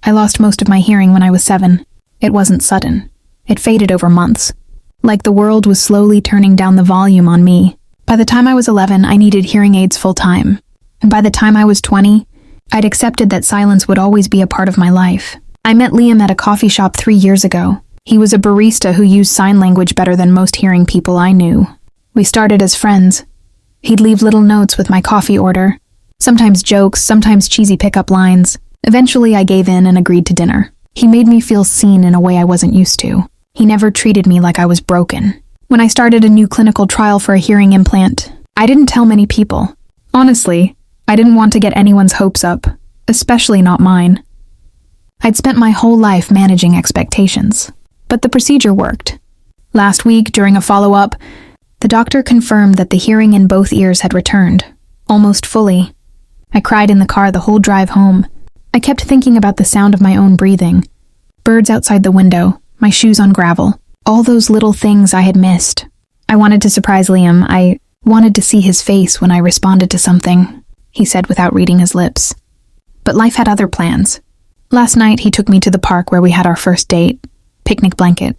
I lost most of my hearing when I was 7. It wasn't sudden. It faded over months. Like the world was slowly turning down the volume on me. By the time I was 11, I needed hearing aids full-time. And by the time I was 20, I'd accepted that silence would always be a part of my life. I met Liam at a coffee shop 3 years ago. He was a barista who used sign language better than most hearing people I knew. We started as friends. He'd leave little notes with my coffee order. Sometimes jokes, sometimes cheesy pickup lines. Eventually, I gave in and agreed to dinner. He made me feel seen in a way I wasn't used to. He never treated me like I was broken. When I started a new clinical trial for a hearing implant, I didn't tell many people. Honestly, I didn't want to get anyone's hopes up, especially not mine. I'd spent my whole life managing expectations. But the procedure worked. Last week, during a follow-up, the doctor confirmed that the hearing in both ears had returned, almost fully. I cried in the car the whole drive home. I kept thinking about the sound of my own breathing, birds outside the window, my shoes on gravel, all those little things I had missed. I wanted to surprise Liam. I wanted to see his face when I responded to something, he said without reading his lips. But life had other plans. Last night, he took me to the park where we had our first date, picnic blanket.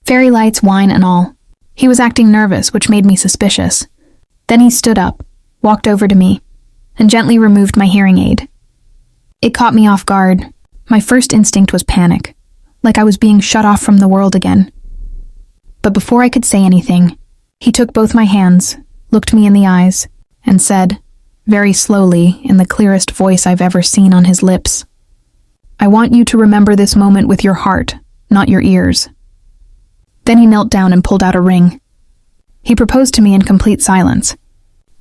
Fairy lights, wine, and all. He was acting nervous, which made me suspicious. Then he stood up, walked over to me, and gently removed my hearing aid. It caught me off guard. My first instinct was panic, like I was being shut off from the world again. But before I could say anything, he took both my hands, looked me in the eyes, and said, very slowly, in the clearest voice I've ever seen on his lips, "I want you to remember this moment with your heart, not your ears." Then he knelt down and pulled out a ring. He proposed to me in complete silence.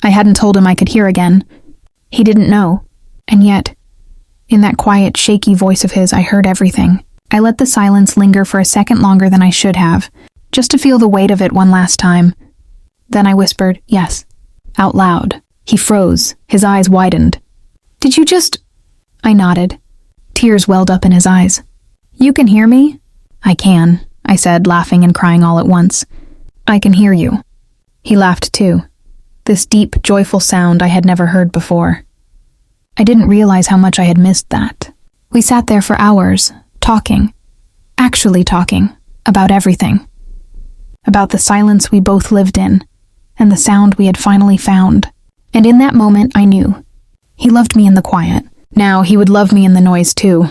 I hadn't told him I could hear again. He didn't know, and yet, in that quiet, shaky voice of his, I heard everything. I let the silence linger for a second longer than I should have, just to feel the weight of it one last time. Then I whispered, "Yes," out loud. He froze, his eyes widened. "Did you just—" I nodded. Tears welled up in his eyes. "You can hear me?" "I can," I said, laughing and crying all at once. "I can hear you." He laughed too. This deep, joyful sound I had never heard before. I didn't realize how much I had missed that. We sat there for hours, talking. Actually talking. About everything. About the silence we both lived in, and the sound we had finally found. And in that moment, I knew. He loved me in the quiet. Now he would love me in the noise too.